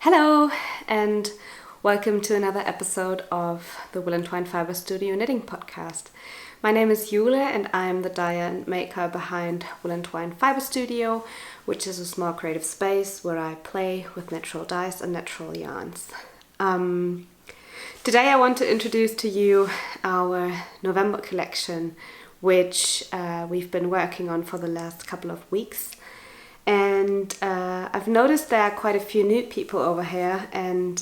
Hello and welcome to another episode of the Wool and Twine Fibrestudio knitting podcast. My name is Jule and I'm the dyer and maker behind Wool and Twine Fibrestudio, which is a small creative space where I play with natural dyes and natural yarns. Today I want to introduce to you our November collection, which we've been working on for the last couple of weeks. And I've noticed there are quite a few new people over here, and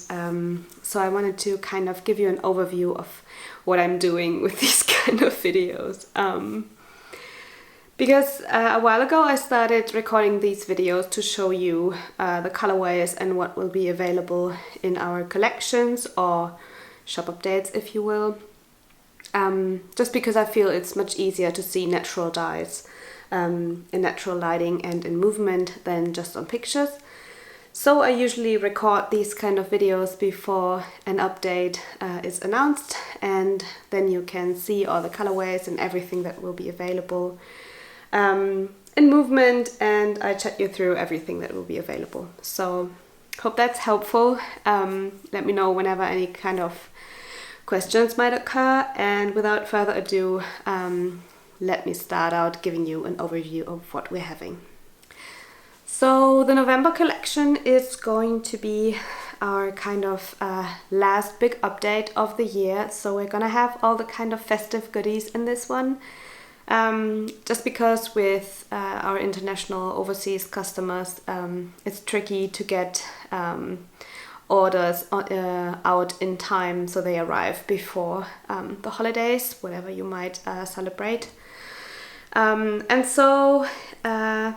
so I wanted to kind of give you an overview of what I'm doing with these kind of videos. Because a while ago I started recording these videos to show you the colorways and what will be available in our collections or shop updates, if you will. Just because I feel it's much easier to see natural dyes in natural lighting and in movement than just on pictures. So I usually record these kind of videos before an update is announced, and then you can see all the colorways and everything that will be available in movement, and I chat you through everything that will be available. So hope that's helpful. Let me know whenever any kind of questions might occur, and without further ado, let me start out giving you an overview of what we're having. So the November collection is going to be our kind of last big update of the year. So we're gonna have all the kind of festive goodies in this one. Just because with our international overseas customers, it's tricky to get orders out in time so they arrive before the holidays, whatever you might celebrate. And so I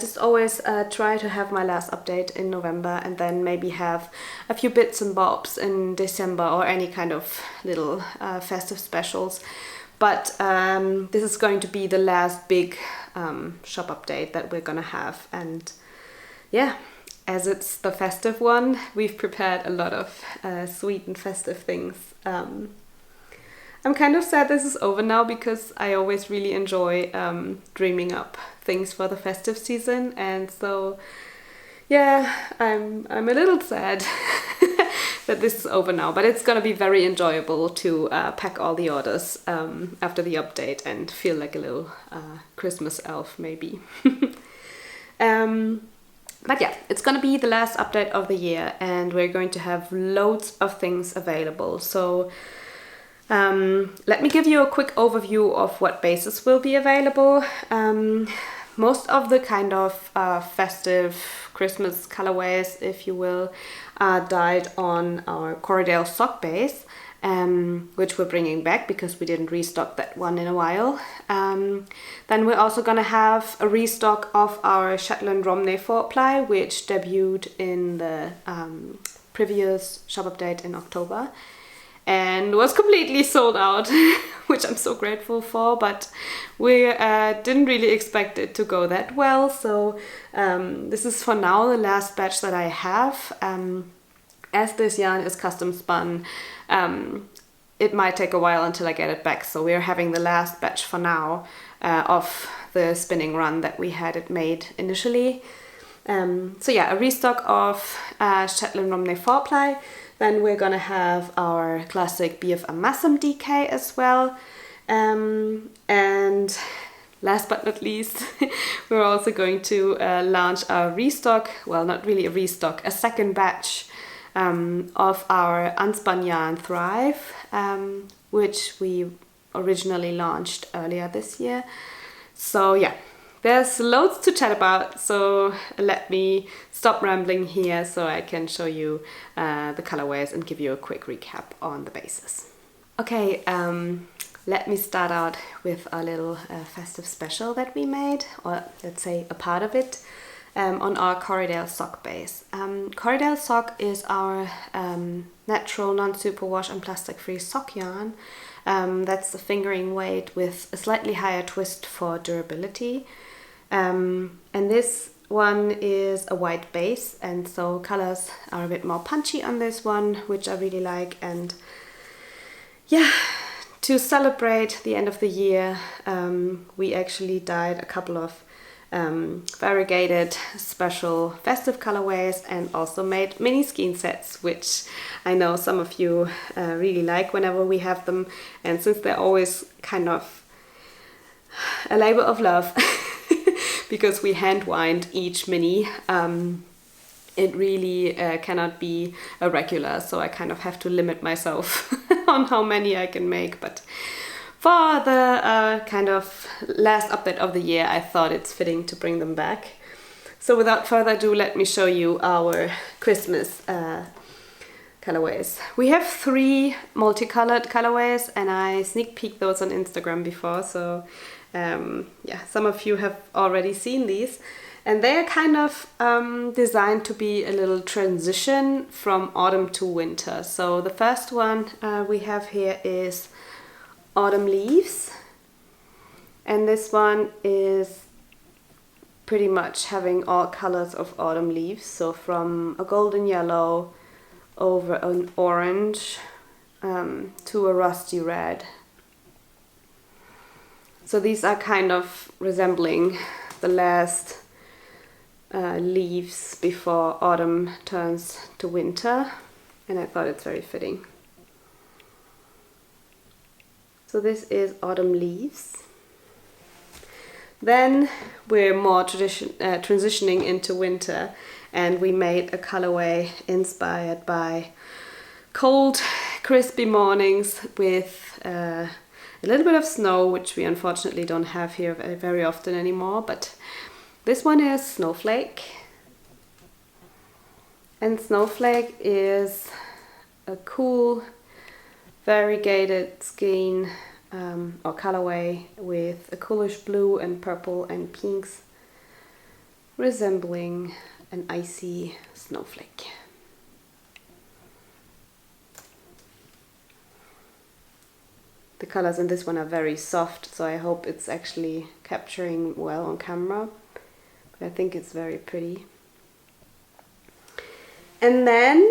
just always try to have my last update in November, and then maybe have a few bits and bobs in December or any kind of little festive specials. But this is going to be the last big shop update that we're gonna have. And yeah, as it's the festive one, we've prepared a lot of sweet and festive things. I'm kind of sad this is over now, because I always really enjoy dreaming up things for the festive season, and so yeah, I'm a little sad that this is over now, but it's gonna be very enjoyable to pack all the orders after the update and feel like a little Christmas elf maybe. But yeah, it's gonna be the last update of the year, and we're going to have loads of things available. So let me give you a quick overview of what bases will be available. Most of the kind of festive Christmas colorways, if you will, are dyed on our Corriedale sock base, which we're bringing back because we didn't restock that one in a while. Then we're also gonna have a restock of our Shetland Romney 4-ply, which debuted in the previous shop update in October and was completely sold out, which I'm so grateful for, but we didn't really expect it to go that well. So this is for now the last batch that I have. As this yarn is custom spun, it might take a while until I get it back, so we're having the last batch for now of the spinning run that we had it made initially. So yeah, a restock of Shetland Romney 4-ply. Then we're gonna have our classic BFL Masham DK as well. And last but not least, we're also going to launch our restock, well, not really a restock, a second batch of our unspun yarn Thrive, which we originally launched earlier this year. So yeah, there's loads to chat about, so let me stop rambling here so I can show you the colorways and give you a quick recap on the bases. Okay, let me start out with a little festive special that we made, or let's say a part of it, on our Corriedale sock base. Corriedale sock is our natural non-superwash and plastic-free sock yarn. That's the fingering weight with a slightly higher twist for durability. And this one is a white base, and so colors are a bit more punchy on this one, which I really like. And yeah, to celebrate the end of the year, we actually dyed a couple of variegated special festive colorways, and also made mini Skein sets, which I know some of you really like whenever we have them. And since they're always kind of a labor of love because we hand wind each mini, it really cannot be a regular, so I kind of have to limit myself on how many I can make. But for the kind of last update of the year, I thought it's fitting to bring them back. So without further ado, let me show you our Christmas colorways. We have 3 multicolored colorways, and I sneak peeked those on Instagram before, so yeah, some of you have already seen these. And they are kind of designed to be a little transition from autumn to winter. So the first one we have here is Autumn Leaves. And this one is pretty much having all colors of autumn leaves. So from a golden yellow over an orange to a rusty red. So these are kind of resembling the last leaves before autumn turns to winter, and I thought it's very fitting. So this is Autumn Leaves. Then we're more transitioning into winter, and we made a colorway inspired by cold, crispy mornings with a little bit of snow, which we unfortunately don't have here very often anymore, but this one is Snowflake. And Snowflake is a cool variegated skein or colorway with a coolish blue and purple and pinks, resembling an icy snowflake. The colors in this one are very soft, so I hope it's actually capturing well on camera. But I think it's very pretty. And then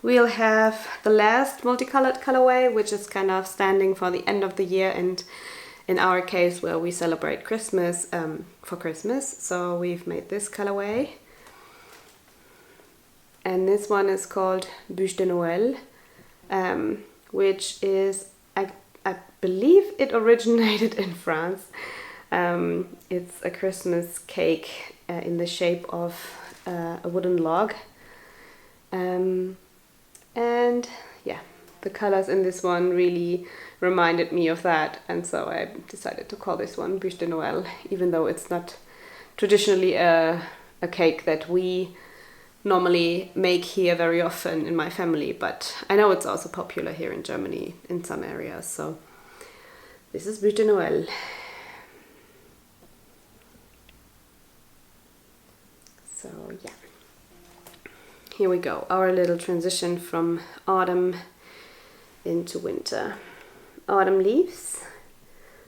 we'll have the last multicolored colorway, which is kind of standing for the end of the year, and in our case where we celebrate Christmas, for Christmas. So we've made this colorway, and this one is called Bûche de Noël, which is, I believe it originated in France. It's a Christmas cake in the shape of a wooden log. And yeah, the colors in this one really reminded me of that, and so I decided to call this one Bûche de Noël, even though it's not traditionally a cake that we normally make here very often in my family, but I know it's also popular here in Germany in some areas. So this is Bûche de Noël. So yeah, here we go, our little transition from autumn into winter. Autumn Leaves,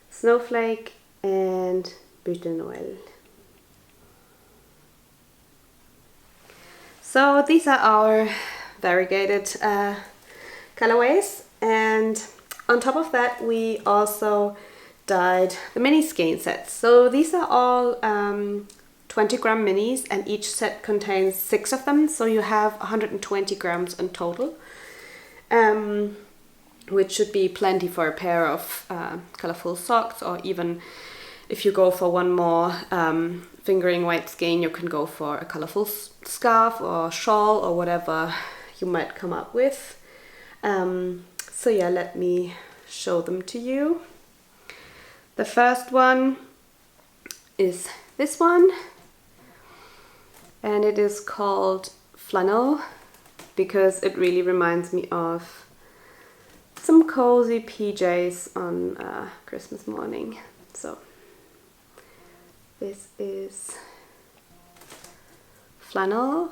Snowflake, and Bûche de Noël. So these are our variegated colorways, and on top of that we also dyed the mini Skein sets. So these are all 20 gram minis, and each set contains 6 of them, so you have 120 grams in total, which should be plenty for a pair of colorful socks, or even if you go for one more fingering weight skein, you can go for a colorful scarf or shawl or whatever you might come up with. So yeah, let me show them to you. The first one is this one, and it is called Flannel because it really reminds me of some cozy PJs on Christmas morning. So this is Flannel.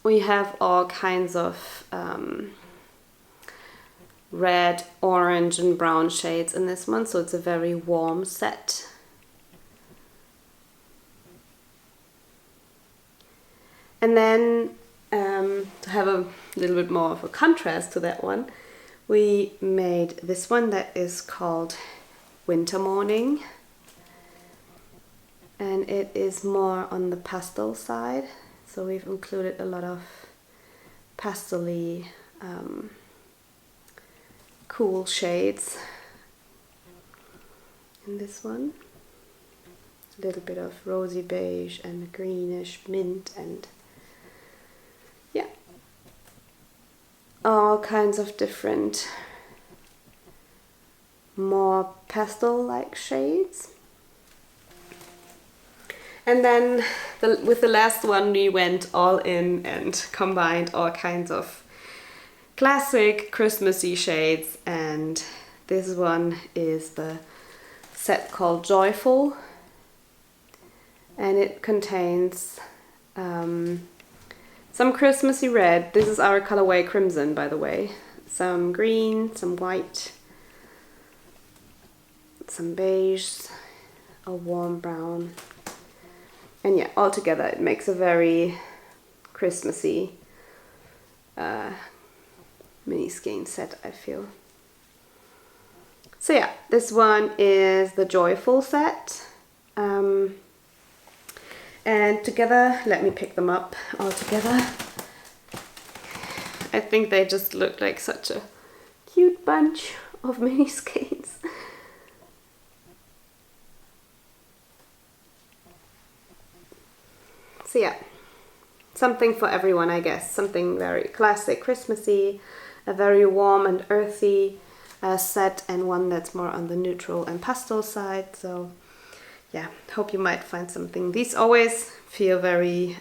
We have all kinds of red, orange and brown shades in this one, so it's a very warm set. And then to have a little bit more of a contrast to that one, we made this one that is called Winter Morning. and it is more on the pastel side. So we've included a lot of pastel-y, cool shades in this one. A little bit of rosy beige and greenish mint, and yeah, all kinds of different more pastel-like shades. And then with the last one we went all in and combined all kinds of classic Christmassy shades, and this one is the set called Joyful, and it contains some Christmassy red. This is our colorway Crimson, by the way. Some green, some white, some beige, a warm brown, and yeah, all together it makes a very Christmassy mini skein set, I feel. So yeah, this one is the Joyful set, and together, let me pick them up all together. I think they just look like such a cute bunch of mini skeins. So yeah, something for everyone, I guess. Something very classic, Christmassy, a very warm and earthy set, and one that's more on the neutral and pastel side. So yeah, hope you might find something. These always feel very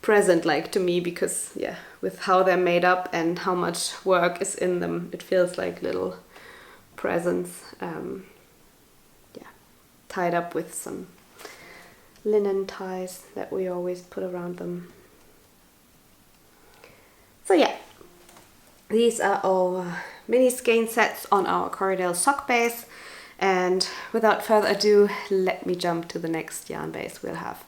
present-like to me, because yeah, with how they're made up and how much work is in them, it feels like little presents, yeah, tied up with some linen ties that we always put around them. So yeah, these are all mini skein sets on our Corriedale sock base, and without further ado, let me jump to the next yarn base we'll have.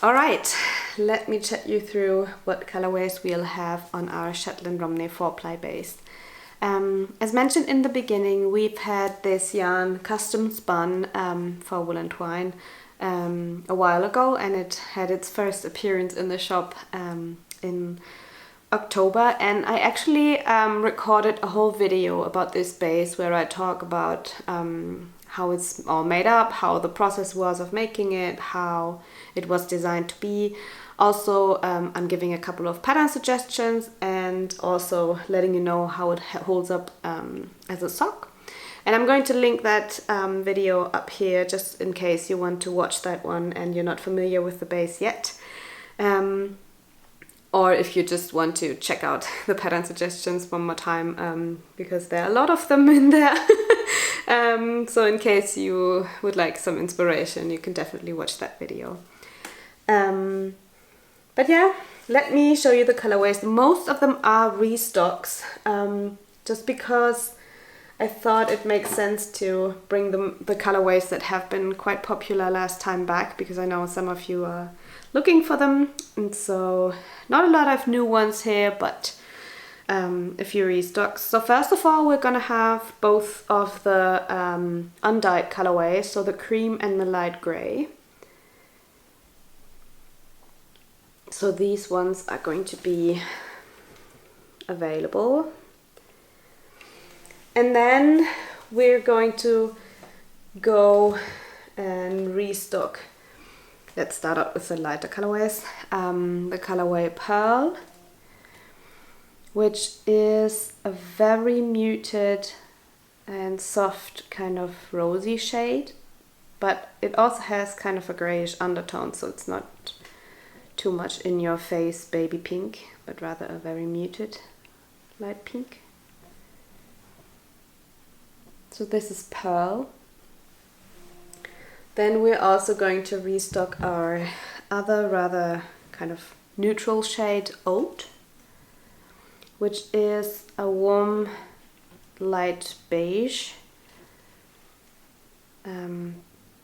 Alright, let me chat you through what colorways we'll have on our Shetland Romney 4-ply base. As mentioned in the beginning, we've had this yarn custom spun for Wool and Twine a while ago, and it had its first appearance in the shop in October, and I actually recorded a whole video about this base where I talk about how it's all made up, how the process was of making it, how it was designed to be. Also, I'm giving a couple of pattern suggestions and also letting you know how it holds up as a sock. And I'm going to link that video up here just in case you want to watch that one and you're not familiar with the base yet. Or if you just want to check out the pattern suggestions one more time, because there are a lot of them in there. So in case you would like some inspiration, you can definitely watch that video. But yeah, let me show you the colorways. Most of them are restocks, just because I thought it makes sense to bring the colorways that have been quite popular last time back, because I know some of you are looking for them, and so not a lot of new ones here, but a few restocks. So first of all, we're gonna have both of the undyed colorways, so the cream and the light gray. So these ones are going to be available. And then we're going to go and restock. Let's start out with the lighter colorways. The colorway Pearl, which is a very muted and soft kind of rosy shade, but it also has kind of a grayish undertone, so it's not too much in your face baby pink, but rather a very muted light pink. So this is Pearl. Then we're also going to restock our other rather kind of neutral shade Oat, which is a warm light beige.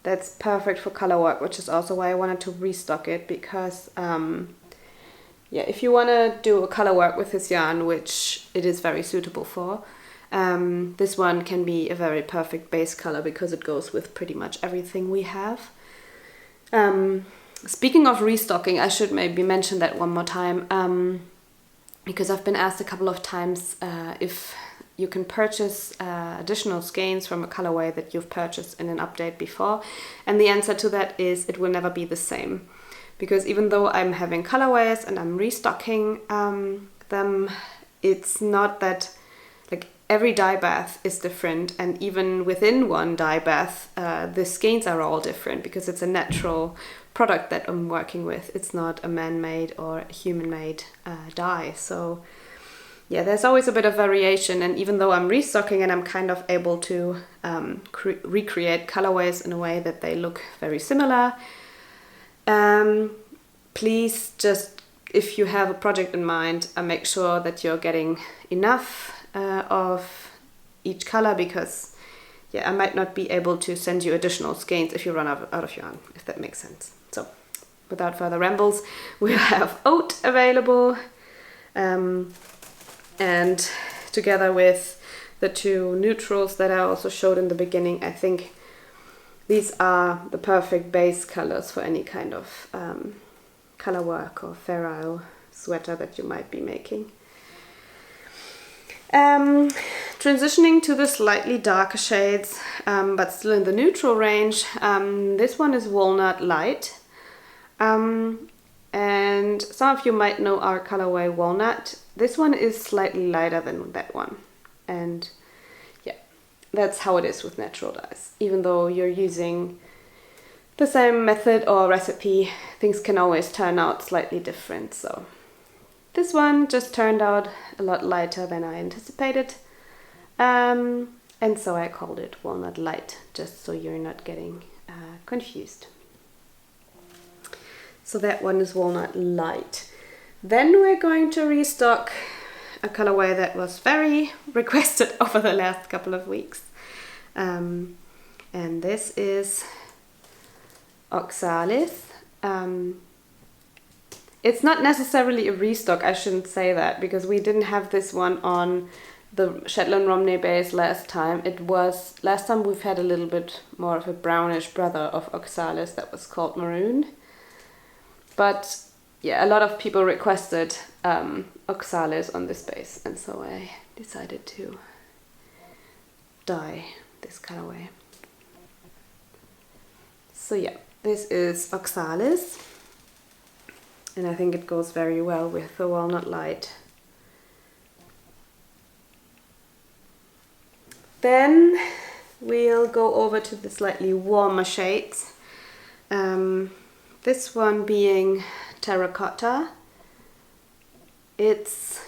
That's perfect for color work, which is also why I wanted to restock it, because yeah, if you want to do a color work with this yarn, which it is very suitable for, this one can be a very perfect base color because it goes with pretty much everything we have. Speaking of restocking, I should maybe mention that one more time, because I've been asked a couple of times if you can purchase additional skeins from a colorway that you've purchased in an update before, and the answer to that is it will never be the same, because even though I'm having colorways and I'm restocking them, it's not that, like, every dye bath is different, and even within one dye bath the skeins are all different because it's a natural product that I'm working with. It's not a man-made or a human-made dye. So yeah, there's always a bit of variation, and even though I'm restocking and I'm kind of able to recreate colorways in a way that they look very similar, please just, if you have a project in mind, make sure that you're getting enough of each color, because yeah, I might not be able to send you additional skeins if you run out of yarn, if that makes sense. So without further rambles, we have oat available, and together with the two neutrals that I also showed in the beginning, I think these are the perfect base colors for any kind of color work or feral sweater that you might be making. Transitioning to the slightly darker shades, but still in the neutral range, this one is Walnut Light. And some of you might know our colorway Walnut. This one is slightly lighter than that one. And yeah, that's how it is with natural dyes. Even though you're using the same method or recipe, things can always turn out slightly different. So this one just turned out a lot lighter than I anticipated. And so I called it Walnut Light, just so you're not getting confused. So that one is Walnut Light. Then we're going to restock a colorway that was very requested over the last couple of weeks. And this is Oxalis. It's not necessarily a restock, I shouldn't say that, because we didn't have this one on the Shetland Romney base last time. Last time we've had a little bit more of a brownish brother of Oxalis that was called Maroon. But yeah, a lot of people requested Oxalis on this base, and so I decided to dye this colorway. So yeah, this is Oxalis, and I think it goes very well with the Walnut Light. Then we'll go over to the slightly warmer shades. This one being Terracotta. It's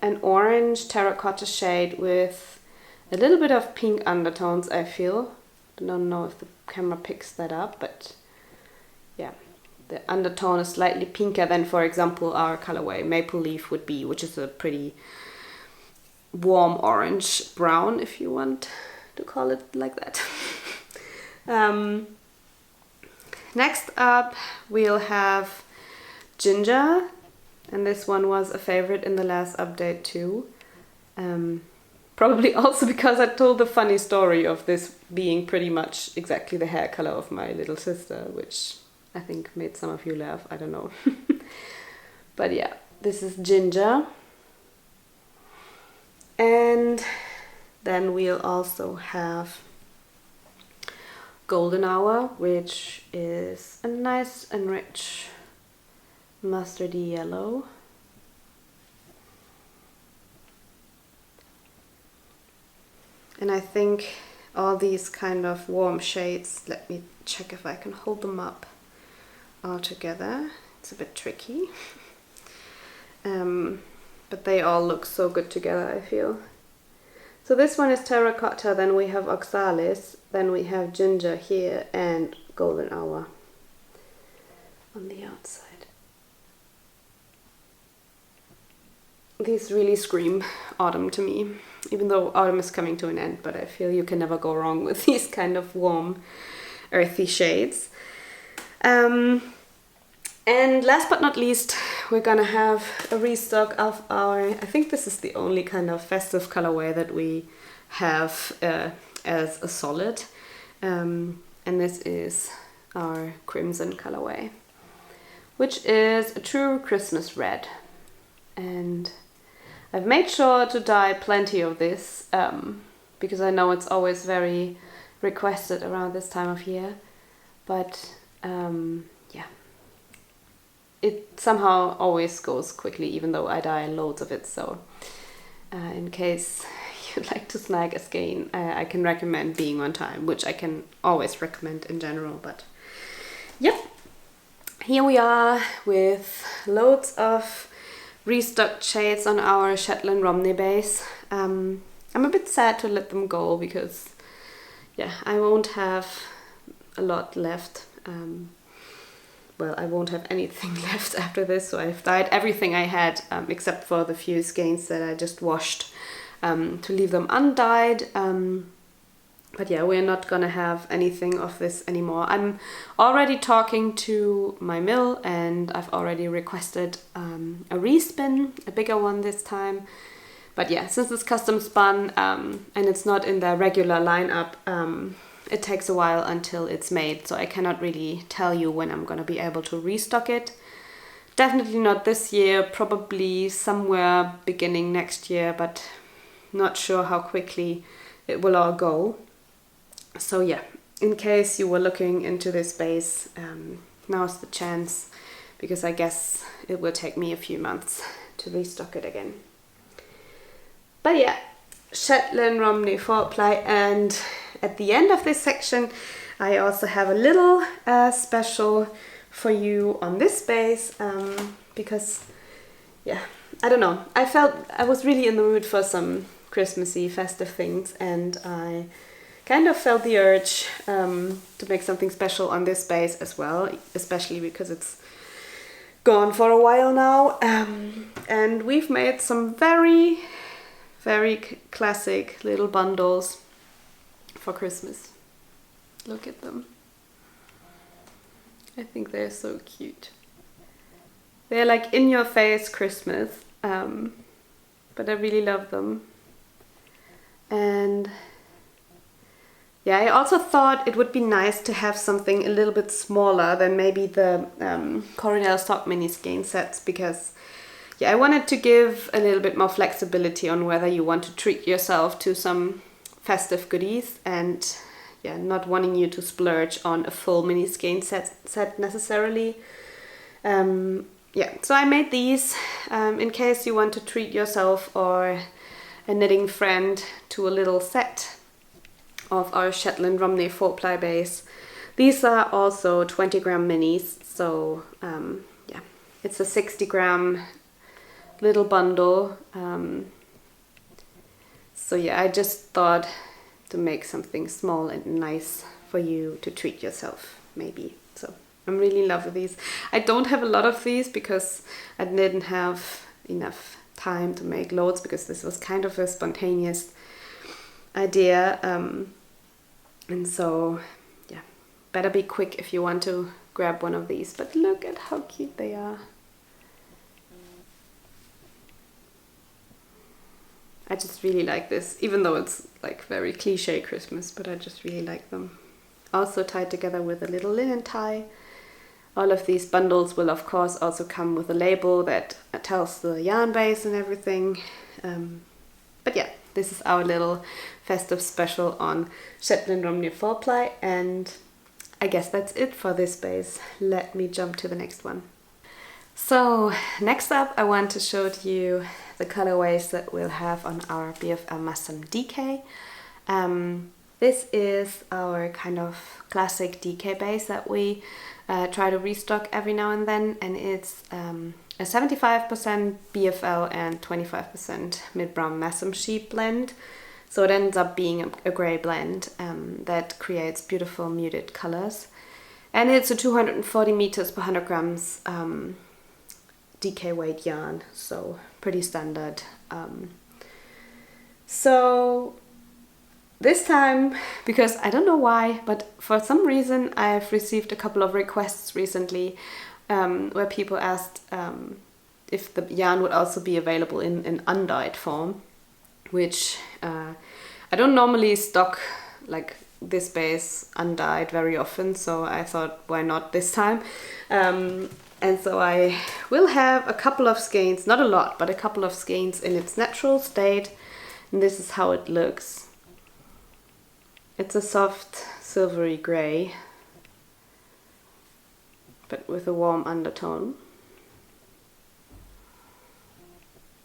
an orange terracotta shade with a little bit of pink undertones, I feel. I don't know if the camera picks that up, but yeah, the undertone is slightly pinker than, for example, our colorway Maple Leaf would be, which is a pretty warm orange brown, if you want to call it like that. Next up we'll have Ginger, and this one was a favorite in the last update too. Probably also because I told the funny story of this being pretty much exactly the hair color of my little sister, which I think made some of you laugh, I don't know. But yeah, this is Ginger. And then we'll also have Golden Hour, which is a nice and rich mustardy yellow. And I think all these kind of warm shades, let me check if I can hold them up all together. It's a bit tricky. But they all look so good together, I feel. So this one is Terracotta, then we have Oxalis, then we have Ginger here, and Golden Hour on the outside. These really scream autumn to me, even though autumn is coming to an end, but I feel you can never go wrong with these kind of warm, earthy shades. And last but not least, we're gonna have a restock of our, I think this is the only kind of festive colorway that we have as a solid. And this is our crimson colorway, which is a true Christmas red. And I've made sure to dye plenty of this because I know it's always very requested around this time of year. But yeah, it somehow always goes quickly, even though I dye loads of it. So in case you'd like to snag a skein, I can recommend being on time, which I can always recommend in general. But yep, here we are with loads of restocked shades on our Shetland Romney base. I'm a bit sad to let them go because yeah, I won't have a lot left. Well, I won't have anything left after this, so I've dyed everything I had except for the few skeins that I just washed to leave them undyed. But yeah, we're not gonna have anything of this anymore. I'm already talking to my mill and I've already requested a respin, a bigger one this time. But yeah, since it's custom spun and it's not in the regular lineup, it takes a while until it's made, so I cannot really tell you when I'm gonna be able to restock it. Definitely not this year, probably somewhere beginning next year, but not sure how quickly it will all go. So yeah, in case you were looking into this base, now's the chance, because I guess it will take me a few months to restock it again. But yeah, Shetland Romney 4-ply, and at the end of this section I also have a little special for you on this base, because yeah, I don't know, I felt I was really in the mood for some Christmassy festive things, and I kind of felt the urge to make something special on this base as well, especially because it's gone for a while now, and we've made some very classic little bundles for Christmas. Look at them. I think they're so cute. They're like in your face Christmas, but I really love them. And yeah, I also thought it would be nice to have something a little bit smaller than maybe the Corriedale stock mini skein sets, because yeah, I wanted to give a little bit more flexibility on whether you want to treat yourself to some festive goodies, and yeah, not wanting you to splurge on a full mini skein set necessarily. Yeah, so I made these in case you want to treat yourself or a knitting friend to a little set of our Shetland Romney 4-ply base. These are also 20-gram minis, so yeah, it's a 60-gram little bundle. So yeah, I just thought to make something small and nice for you to treat yourself, maybe. So I'm really in love with these. I don't have a lot of these because I didn't have enough time to make loads, because this was kind of a spontaneous idea. And so yeah, better be quick if you want to grab one of these. But look at how cute they are. I just really like this, even though it's like very cliche Christmas, but I just really like them. Also tied together with a little linen tie. All of these bundles will of course also come with a label that tells the yarn base and everything. But yeah, this is our little festive special on Shetland Romney 4-ply, and I guess that's it for this base. Let me jump to the next one. So next up I want to show you the colorways that we'll have on our BFL Masham DK. This is our kind of classic DK base that we try to restock every now and then, and it's a 75% BFL and 25% mid-brown Masham sheep blend. So it ends up being a grey blend that creates beautiful muted colors. And it's a 240 meters per 100 grams DK weight yarn, so pretty standard. So this time, because I don't know why, but for some reason I've received a couple of requests recently where people asked if the yarn would also be available in an undyed form, which I don't normally stock like this base undyed very often, so I thought, why not this time? And so I will have a couple of skeins, not a lot, but a couple of skeins in its natural state. And this is how it looks. It's a soft silvery grey, but with a warm undertone.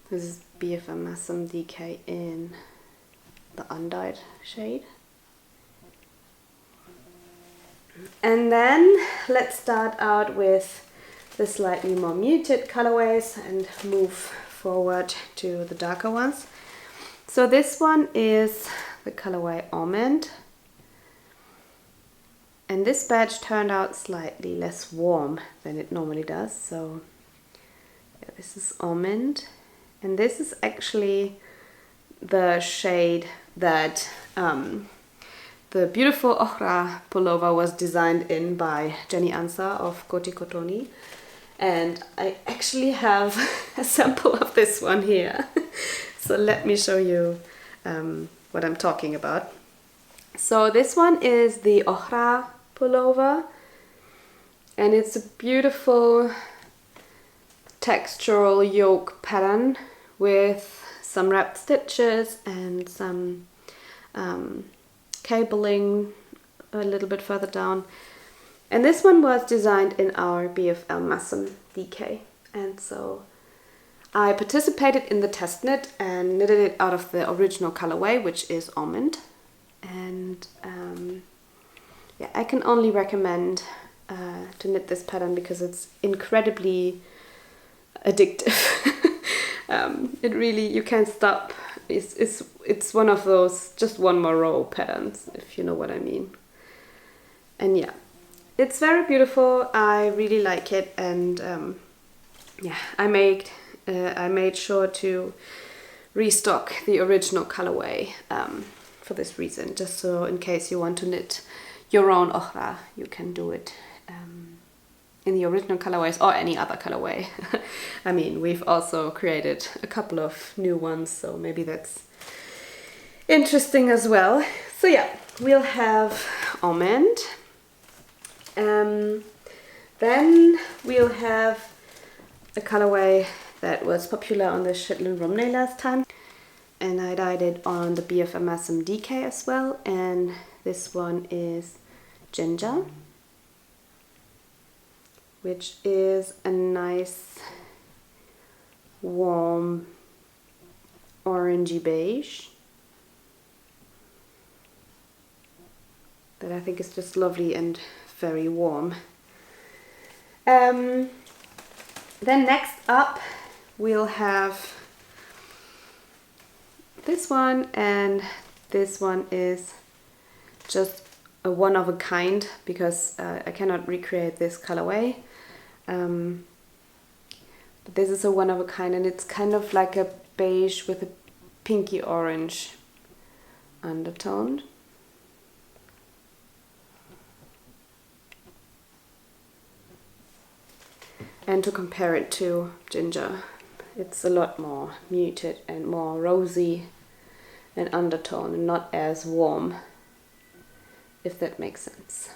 This is BFL Masham DK in the undyed shade. And then let's start out with the slightly more muted colorways and move forward to the darker ones. So this one is the colorway Almond. And this batch turned out slightly less warm than it normally does. So yeah, this is Almond. And this is actually the shade that the beautiful ochra pullover was designed in by Jenny Ansar of Koti Kotoni. And I actually have a sample of this one here. So let me show you what I'm talking about. So this one is the ochra pullover, and it's a beautiful textural yoke pattern with some wrapped stitches and some cabling a little bit further down. And this one was designed in our BFL Masham DK, and so I participated in the test knit and knitted it out of the original colorway, which is Almond. And yeah, I can only recommend to knit this pattern because it's incredibly addictive. It really, you can't stop. It's one of those just one more row patterns, if you know what I mean. And yeah, it's very beautiful. I really like it, and yeah, I made sure to restock the original colorway for this reason, just so in case you want to knit your own ochra, you can do it in the original colorways or any other colorway. I mean, we've also created a couple of new ones, so maybe that's interesting as well. So yeah, we'll have Almond. Then we'll have a colorway that was popular on the Shetland Romney last time, and I dyed it on the BFL Masham DK as well, and this one is Ginger, which is a nice warm orangey beige that I think is just lovely and very warm. Then next up we'll have this one, and this one is just a one of a kind because I cannot recreate this colorway. But this is a one of a kind, and it's kind of like a beige with a pinky orange undertone. And to compare it to Ginger, it's a lot more muted and more rosy in undertone and not as warm, if that makes sense.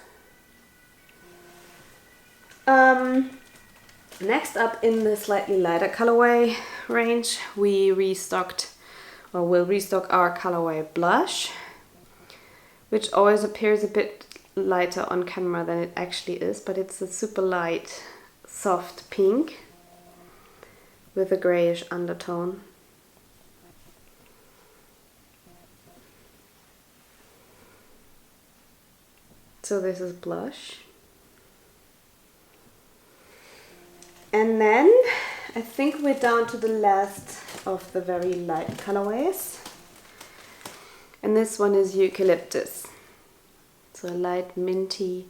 Next up in the slightly lighter colorway range, we restocked, or will restock our colorway Blush, which always appears a bit lighter on camera than it actually is, but it's a super light, soft pink with a grayish undertone. So this is Blush. And then I think we're down to the last of the very light colorways. And this one is Eucalyptus. So a light minty,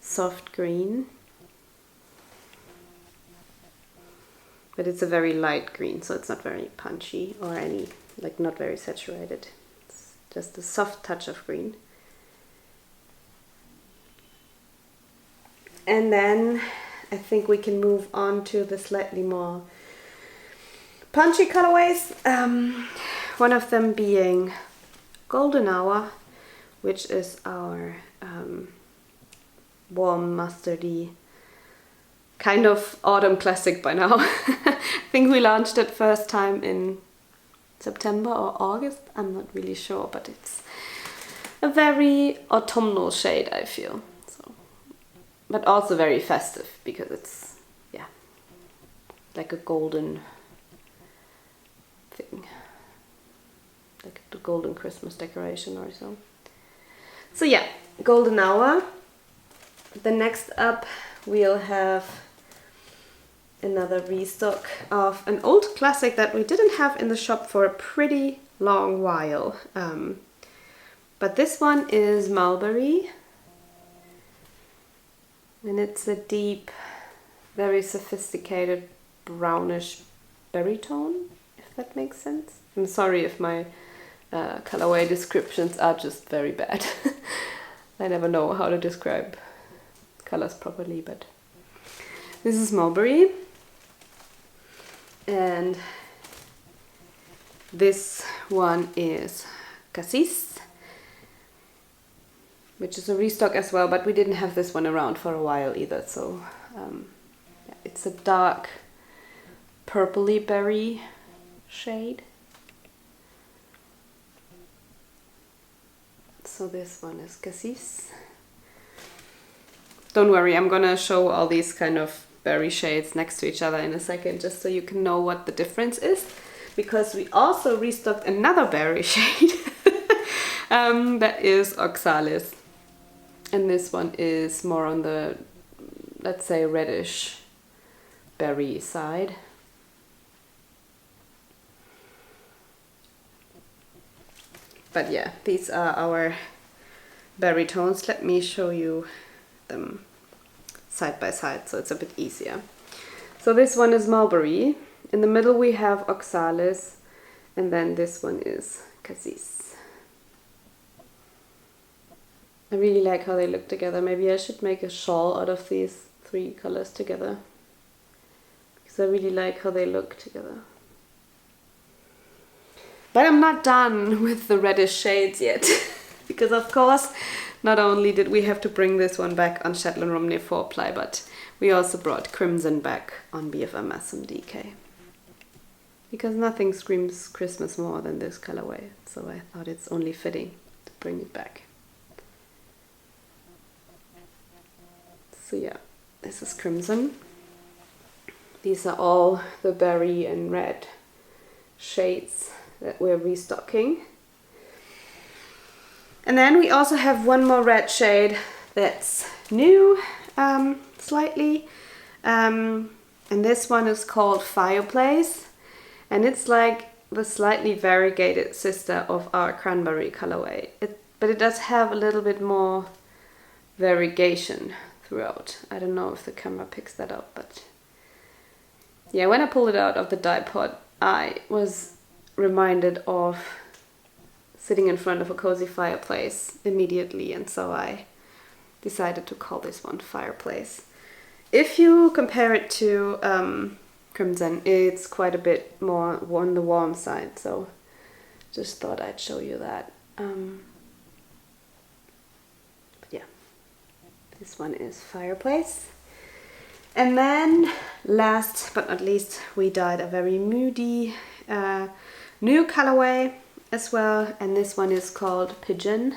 soft green. But it's a very light green, so it's not very punchy or any, like not very saturated. It's just a soft touch of green. And then I think we can move on to the slightly more punchy colorways. One of them being Golden Hour, which is our warm mustardy kind of autumn classic by now. I think we launched it first time in September or August, I'm not really sure, but it's a very autumnal shade, I feel. So, but also very festive because it's, yeah, like a golden thing, like the golden Christmas decoration or so. So yeah, golden hour. The next up we'll have another restock of an old classic that we didn't have in the shop for a pretty long while. But this one is Mulberry, and it's a deep, very sophisticated brownish berry tone, if that makes sense. I'm sorry if my colorway descriptions are just very bad. I never know how to describe colors properly, but this is Mulberry. And this one is Cassis, which is a restock as well, but we didn't have this one around for a while either. So yeah, it's a dark purpley berry shade. So this one is Cassis. Don't worry, I'm gonna show all these kind of berry shades next to each other in a second, just so you can know what the difference is, because we also restocked another berry shade that is Oxalis, and this one is more on the, let's say, reddish berry side. But yeah, these are our berry tones. Let me show you them side by side so it's a bit easier. So this one is Mulberry, in the middle we have Oxalis, and then this one is Cassis. I really like how they look together. Maybe I should make a shawl out of these three colors together, because I really like how they look together. But I'm not done with the reddish shades yet, because of course not only did we have to bring this one back on Shetland Romney 4-ply, but we also brought Crimson back on BFL Masham DK. Because nothing screams Christmas more than this colorway, so I thought it's only fitting to bring it back. So yeah, this is Crimson. These are all the berry and red shades that we're restocking. And then we also have one more red shade that's new, slightly, and this one is called Fireplace, and it's like the slightly variegated sister of our cranberry colorway, but it does have a little bit more variegation throughout. I don't know if the camera picks that up, but yeah, when I pulled it out of the dye pot, I was reminded of sitting in front of a cozy fireplace immediately, and so I decided to call this one Fireplace. If you compare it to Crimson, it's quite a bit more on the warm side, so just thought I'd show you that. But yeah, this one is Fireplace. And then last but not least, we dyed a very moody new colorway as well, and this one is called Pigeon,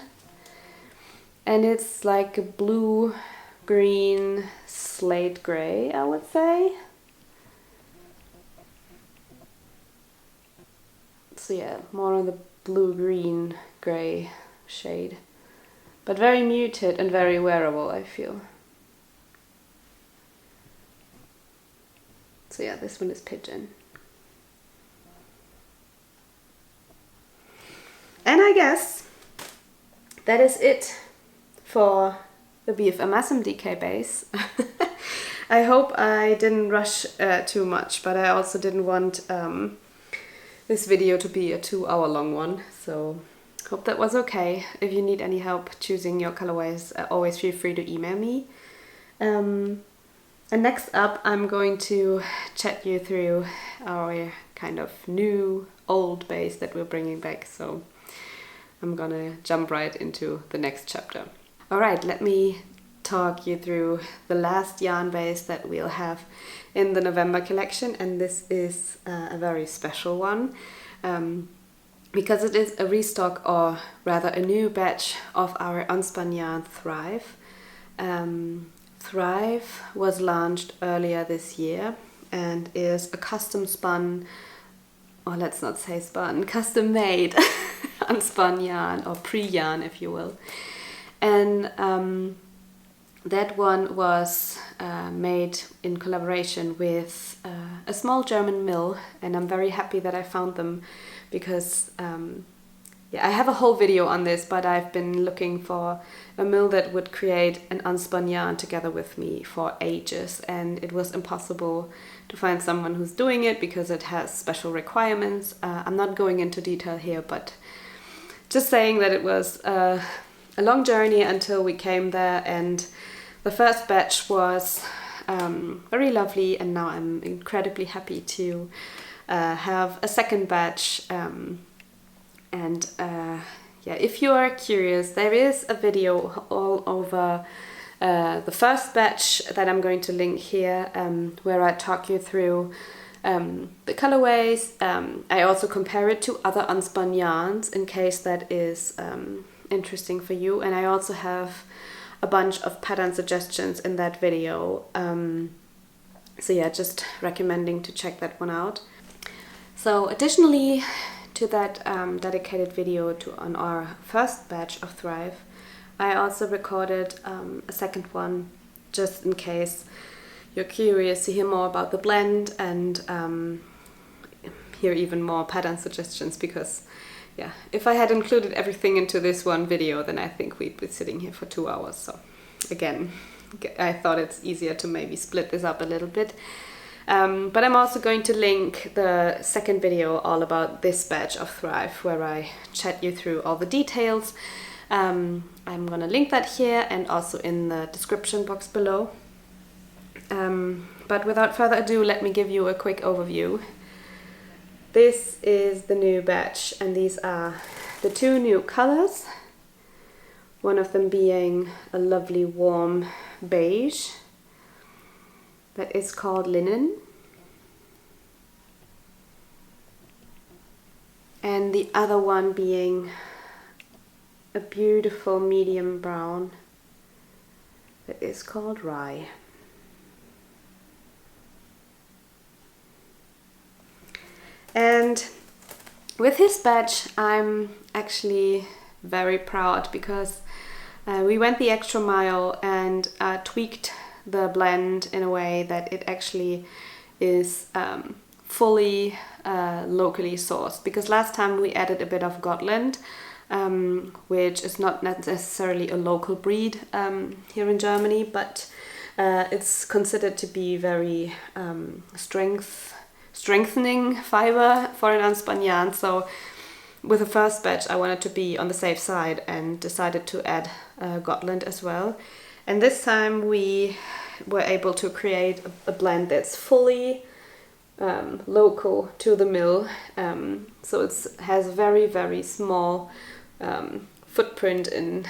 and it's like a blue green slate gray, I would say. So yeah, more on the blue green gray shade, but very muted and very wearable, I feel. So yeah, this one is Pigeon. And I guess that is it for the BFL Masham DK base. I hope I didn't rush too much, but I also didn't want this video to be a 2-hour long one, so hope that was okay. If you need any help choosing your colorways, always feel free to email me. And next up, I'm going to chat you through our kind of new old base that we're bringing back. So I'm gonna jump right into the next chapter. Alright, let me talk you through the last yarn base that we'll have in the November collection, and this is a very special one because it is a restock, or rather a new batch of our unspun yarn Thrive. Thrive was launched earlier this year and is a custom spun, or let's not say spun, custom made unspun yarn, or pre-yarn if you will. And that one was made in collaboration with a small German mill, and I'm very happy that I found them because I have a whole video on this, but I've been looking for a mill that would create an unspun yarn together with me for ages, and it was impossible to find someone who's doing it because it has special requirements. I'm not going into detail here, but just saying that it was a long journey until we came there, and the first batch was very lovely, and now I'm incredibly happy to have a second batch. If you are curious, there is a video all over the first batch that I'm going to link here, where I talk you through the colorways. I also compare it to other unspun yarns in case that is interesting for you, and I also have a bunch of pattern suggestions in that video. Just recommending to check that one out. So additionally to that dedicated video on our first batch of Thrive, I also recorded a second one just in case you're curious to hear more about the blend and hear even more pattern suggestions, because if I had included everything into this one video, then I think we'd be sitting here for 2 hours. So again, I thought it's easier to maybe split this up a little bit. But I'm also going to link the second video all about this batch of Thrive, where I chat you through all the details. I'm gonna link that here and also in the description box below. But without further ado, let me give you a quick overview. This is the new batch, and these are the two new colors. One of them being a lovely warm beige that is called Linen, and the other one being a beautiful medium brown that is called Rye. And with this batch I'm actually very proud because we went the extra mile and tweaked the blend in a way that it actually is fully locally sourced, because last time we added a bit of Gotland, which is not necessarily a local breed here in Germany, but it's considered to be very strengthening fiber for an unspun yarn. So with the first batch I wanted to be on the safe side and decided to add Gotland as well. And this time we were able to create a blend that's fully local to the mill. So it has a very, very small footprint in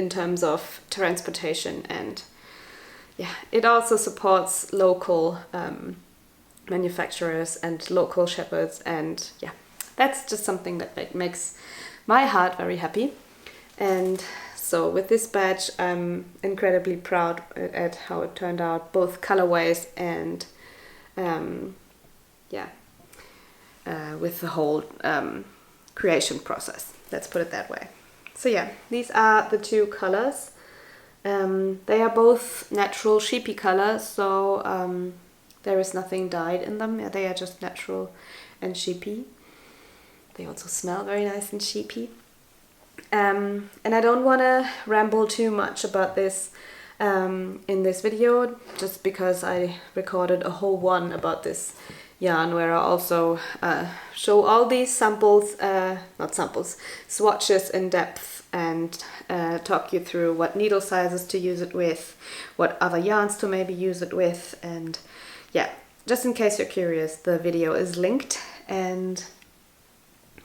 terms of transportation, and it also supports local manufacturers and local shepherds, and that's just something that makes my heart very happy. And so with this batch I'm incredibly proud at how it turned out, both colorways and with the whole creation process, let's put it that way. So these are the two colors. They are both natural sheepy colors, so there is nothing dyed in them. They are just natural and sheepy. They also smell very nice and sheepy. And I don't want to ramble too much about this in this video, just because I recorded a whole one about this yarn where I also show all these swatches in depth, and talk you through what needle sizes to use it with, what other yarns to maybe use it with, and just in case you're curious, the video is linked. And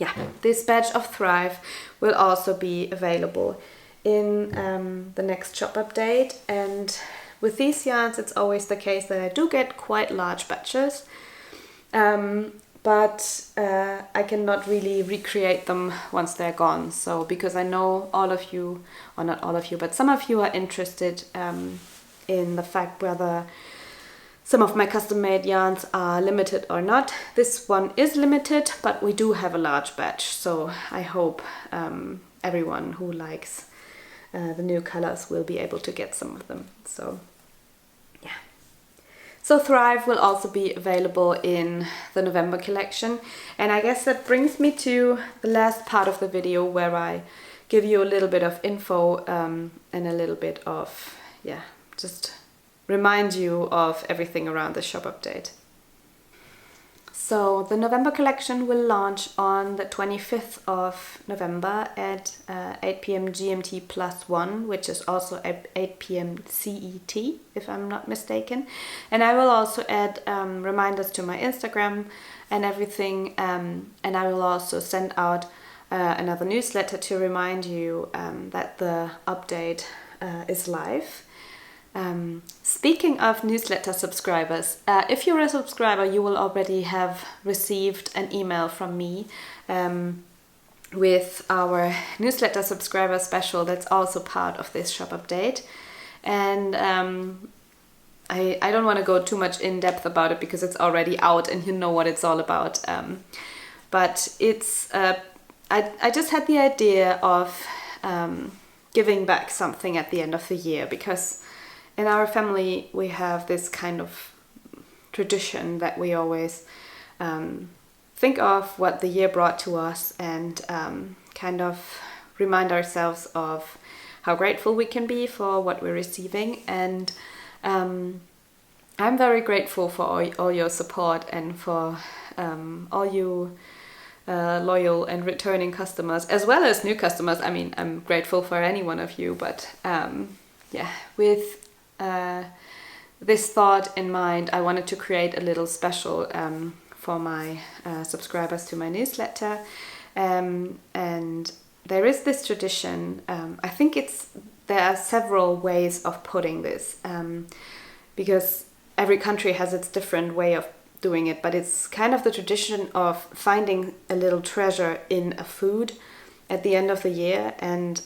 yeah, this batch of Thrive will also be available in the next shop update. And with these yarns, it's always the case that I do get quite large batches, but I cannot really recreate them once they're gone. So because I know all of you, or not all of you, but some of you are interested in the fact whether some of my custom-made yarns are limited or not. This one is limited, but we do have a large batch, so I hope everyone who likes the new colors will be able to get some of them. So yeah. So Thrive will also be available in the November collection, and I guess that brings me to the last part of the video where I give you a little bit of info and a little bit of, yeah, just remind you of everything around the shop update. So the November collection will launch on the 25th of November at 8 p.m. GMT +1, which is also at 8 p.m. CET, if I'm not mistaken. And I will also add reminders to my Instagram and everything, and I will also send out another newsletter to remind you that the update is live. Speaking of newsletter subscribers, if you're a subscriber, you will already have received an email from me with our newsletter subscriber special that's also part of this shop update. And I don't want to go too much in depth about it because it's already out and you know what it's all about. But it's I just had the idea of giving back something at the end of the year, because in our family we have this kind of tradition that we always think of what the year brought to us and kind of remind ourselves of how grateful we can be for what we're receiving. And I'm very grateful for all your support and for all you loyal and returning customers, as well as new customers. I mean, I'm grateful for any one of you, but yeah, with this thought in mind, I wanted to create a little special for my subscribers to my newsletter, and there is this tradition. I think there are several ways of putting this, because every country has its different way of doing it, but it's kind of the tradition of finding a little treasure in a food at the end of the year. And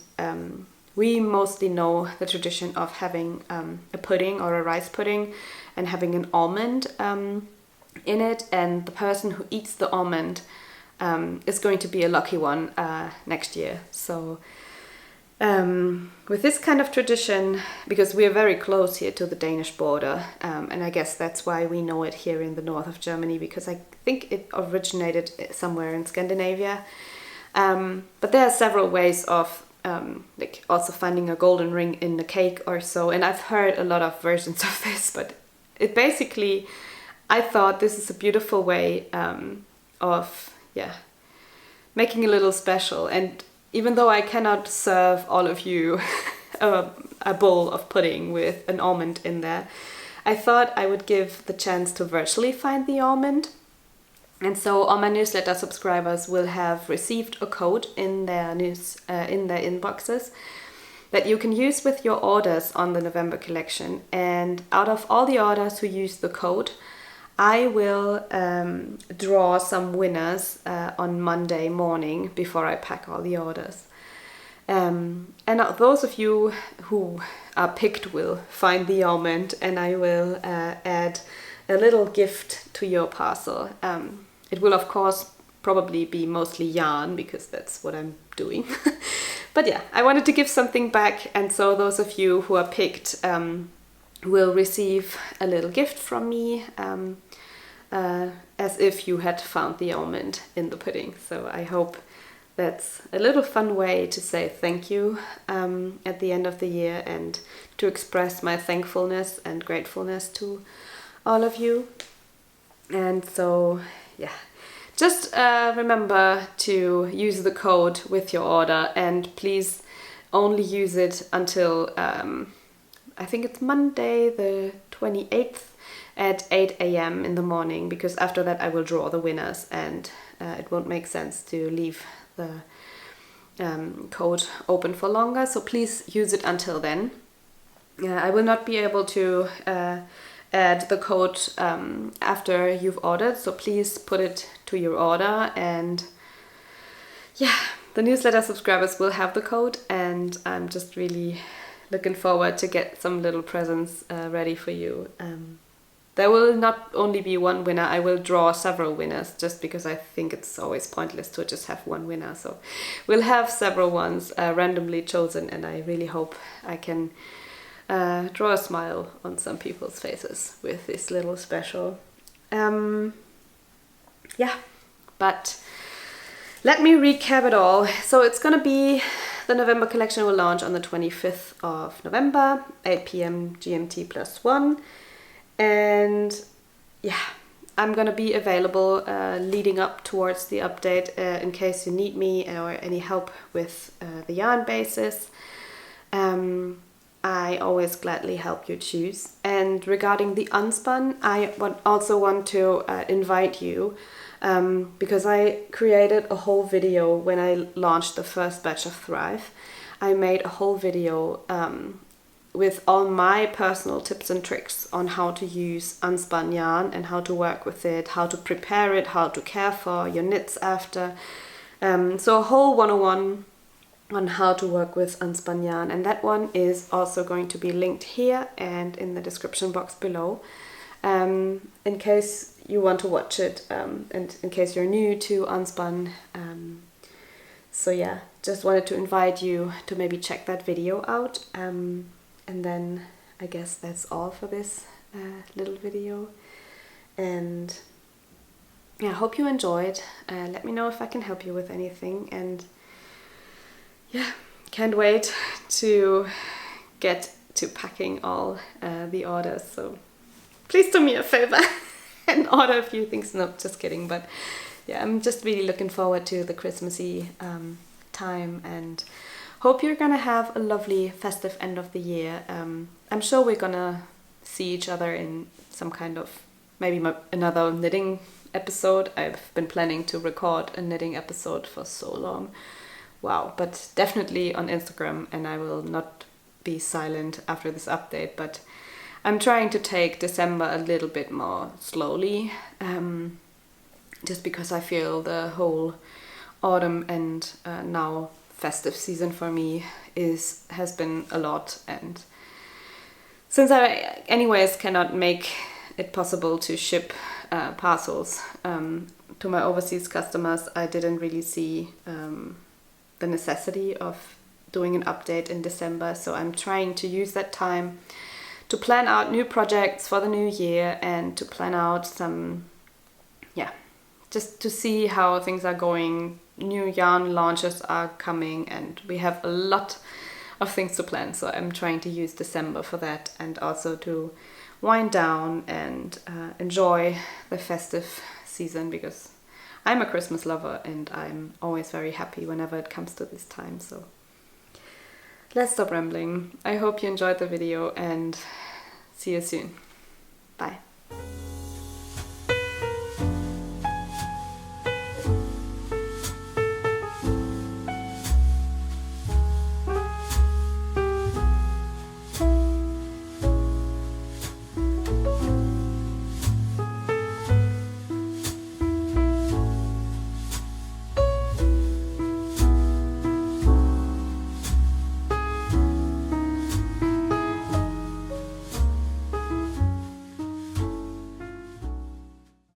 we mostly know the tradition of having a pudding or a rice pudding and having an almond in it, and the person who eats the almond is going to be a lucky one next year. So with this kind of tradition, because we are very close here to the Danish border, and I guess that's why we know it here in the north of Germany, because I think it originated somewhere in Scandinavia. But there are several ways of like also finding a golden ring in the cake or so, and I've heard a lot of versions of this, but it basically, I thought this is a beautiful way of making a little special. And even though I cannot serve all of you a bowl of pudding with an almond in there, I thought I would give the chance to virtually find the almond. And so all my newsletter subscribers will have received a code in their inboxes that you can use with your orders on the November collection. And out of all the orders who use the code, I will draw some winners on Monday morning before I pack all the orders. And those of you who are picked will find the almond, and I will add a little gift to your parcel. It will of course probably be mostly yarn, because that's what I'm doing. But yeah, I wanted to give something back, and so those of you who are picked will receive a little gift from me, as if you had found the almond in the pudding. So I hope that's a little fun way to say thank you at the end of the year, and to express my thankfulness and gratefulness to all of you. And so yeah, just remember to use the code with your order, and please only use it until I think it's Monday the 28th, at 8 a.m. in the morning, because after that I will draw the winners, and it won't make sense to leave the code open for longer, so please use it until then. I will not be able to add the code after you've ordered, so please put it to your order, and yeah, the newsletter subscribers will have the code, and I'm just really looking forward to get some little presents ready for you. There will not only be one winner, I will draw several winners, just because I think it's always pointless to just have one winner. So we'll have several ones randomly chosen, and I really hope I can draw a smile on some people's faces with this little special. Yeah, but let me recap it all. So it's gonna be, the November collection will launch on the 25th of November, 8 p.m. GMT +1. And yeah, I'm gonna be available leading up towards the update in case you need me or any help with the yarn bases. I always gladly help you choose. And regarding the unspun, I also want to invite you, because I created a whole video when I launched the first batch of Thrive. I made a whole video with all my personal tips and tricks on how to use unspun yarn and how to work with it, how to prepare it, how to care for your knits after. So a whole 101 on how to work with unspun yarn, and that one is also going to be linked here and in the description box below, in case you want to watch it, and in case you're new to unspun. So yeah, just wanted to invite you to maybe check that video out. And then I guess that's all for this little video. And yeah, I hope you enjoyed. Let me know if I can help you with anything. And yeah, can't wait to get to packing all the orders. So please do me a favor and order a few things. No, just kidding. But yeah, I'm just really looking forward to the Christmassy time, and hope you're gonna have a lovely festive end of the year. I'm sure we're gonna see each other in some kind of, maybe another knitting episode. I've been planning to record a knitting episode for so long. Wow, but definitely on Instagram, and I will not be silent after this update, but I'm trying to take December a little bit more slowly, just because I feel the whole autumn and now festive season for me has been a lot, and since I anyways cannot make it possible to ship parcels to my overseas customers, I didn't really see the necessity of doing an update in December. So I'm trying to use that time to plan out new projects for the new year, and to plan out some, yeah, just to see how things are going. New yarn launches are coming, and we have a lot of things to plan. So I'm trying to use December for that, and also to wind down and enjoy the festive season, because I'm a Christmas lover and I'm always very happy whenever it comes to this time. So let's stop rambling. I hope you enjoyed the video, and see you soon. Bye.